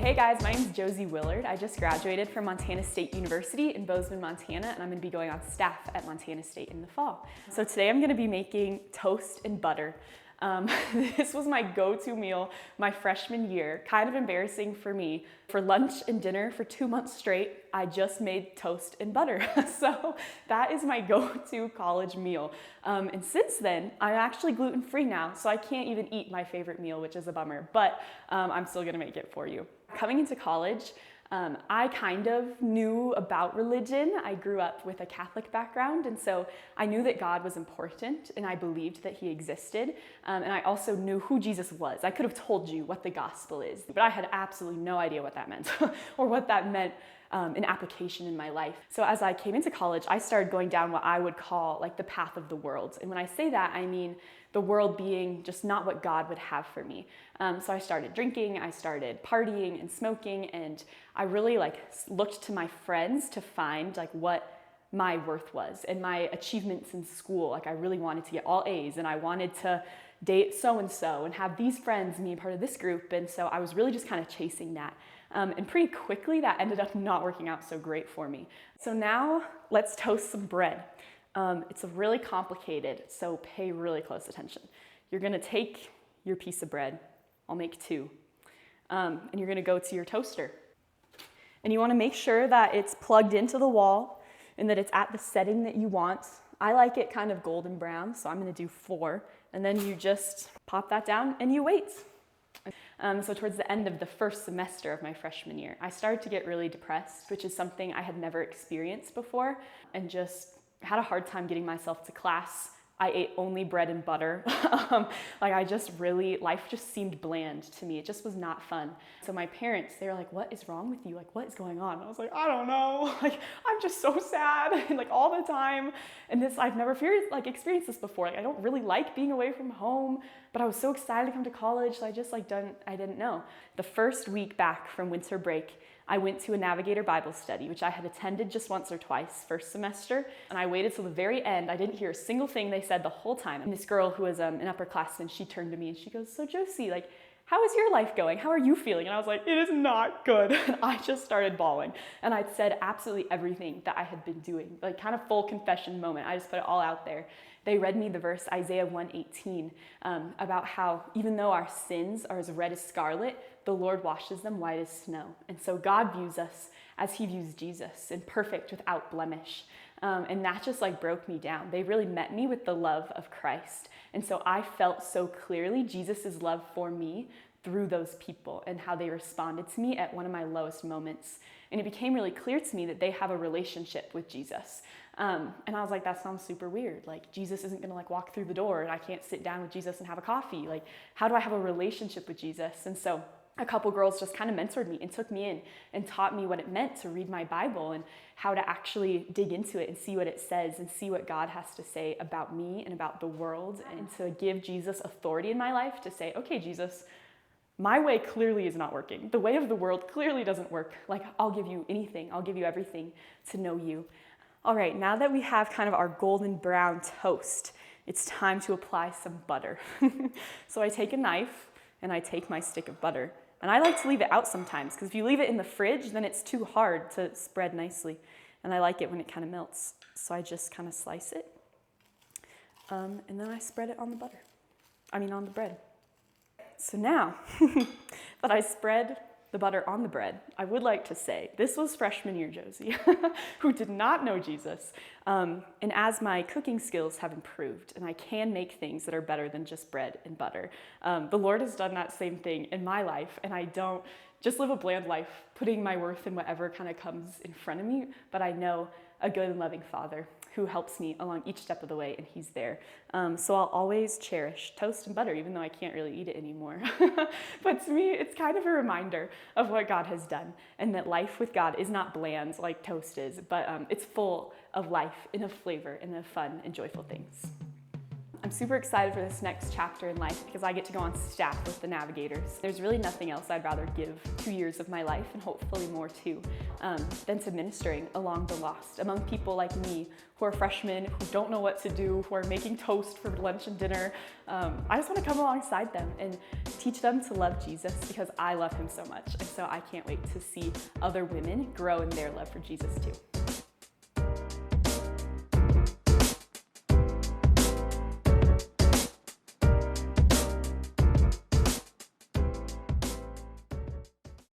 Hey guys, my name's Josie Willard. I just graduated from Montana State University in Bozeman, Montana, and I'm gonna be going on staff at Montana State in the fall. So today I'm gonna be making toast and butter. This was my go-to meal my freshman year, kind of embarrassing for me. For lunch and dinner for 2 months straight, I just made toast and butter. So that is my go-to college meal. And since then, I'm actually gluten-free now, so I can't even eat my favorite meal, which is a bummer, but I'm still gonna make it for you. Coming into college, I kind of knew about religion. I grew up with a Catholic background, and so I knew that God was important, and I believed that he existed, and I also knew who Jesus was. I could have told you what the gospel is, but I had absolutely no idea what that meant or what that meant in application in my life. So as I came into college, I started going down what I would call like the path of the world. And when I say that, I mean the world being just not what God would have for me. So I started drinking, I started partying and smoking, and I really looked to my friends to find what my worth was and my achievements in school. I really wanted to get all A's, and I wanted to date so-and-so and have these friends and be a part of this group. And so I was really just kind of chasing that. And pretty quickly that ended up not working out so great for me. So now let's toast some bread. It's really complicated, so pay really close attention. You're gonna take your piece of bread, I'll make two, and you're gonna go to your toaster. And you wanna make sure that it's plugged into the wall and that it's at the setting that you want. I like it kind of golden brown, so I'm gonna do 4. And then you just pop that down and you wait. So towards the end of the first semester of my freshman year, I started to get really depressed, which is something I had never experienced before, and just had a hard time getting myself to class. I ate only bread and butter. Life just seemed bland to me. It just was not fun. So my parents, they were like, what is wrong with you? What is going on? And I was like, I don't know. I'm just so sad all the time. And I've never experienced this before. I don't really like being away from home, but I was so excited to come to college. So I just I didn't know. The first week back from winter break, I went to a Navigator Bible study, which I had attended just once or twice first semester, and I waited till the very end. I didn't hear a single thing they said the whole time. And this girl who was an upperclassman, she turned to me and she goes, so Josie, how is your life going? How are you feeling? And I was like, it is not good. And I just started bawling. And I'd said absolutely everything that I had been doing, kind of full confession moment. I just put it all out there. They read me the verse Isaiah 1:18 about how even though our sins are as red as scarlet, the Lord washes them white as snow. And so God views us as he views Jesus, and perfect without blemish. And that just broke me down. They really met me with the love of Christ. And so I felt so clearly Jesus's love for me through those people and how they responded to me at one of my lowest moments. And it became really clear to me that they have a relationship with Jesus. And I was like, that sounds super weird. Jesus isn't gonna walk through the door and I can't sit down with Jesus and have a coffee. How do I have a relationship with Jesus? And so a couple girls just kind of mentored me and took me in and taught me what it meant to read my Bible and how to actually dig into it and see what it says and see what God has to say about me and about the world, and to give Jesus authority in my life to say, okay, Jesus, my way clearly is not working. The way of the world clearly doesn't work. I'll give you anything. I'll give you everything to know you. All right, now that we have kind of our golden brown toast, it's time to apply some butter. So I take a knife and I take my stick of butter. And I like to leave it out sometimes, because if you leave it in the fridge, then it's too hard to spread nicely. And I like it when it kind of melts. So I just kind of slice it. And then I spread it on the bread. So now that I spread the butter on the bread, I would like to say, this was freshman year Josie, who did not know Jesus. And as my cooking skills have improved, and I can make things that are better than just bread and butter, the Lord has done that same thing in my life, and I don't just live a bland life, putting my worth in whatever kind of comes in front of me, but I know a good and loving Father who helps me along each step of the way, and he's there. So I'll always cherish toast and butter, even though I can't really eat it anymore. But to me, it's kind of a reminder of what God has done, and that life with God is not bland like toast is, but it's full of life and of flavor and of fun and joyful things. I'm super excited for this next chapter in life because I get to go on staff with the Navigators. There's really nothing else I'd rather give 2 years of my life, and hopefully more too, than to ministering along the lost, among people like me who are freshmen, who don't know what to do, who are making toast for lunch and dinner. I just want to come alongside them and teach them to love Jesus because I love him so much. And so I can't wait to see other women grow in their love for Jesus too.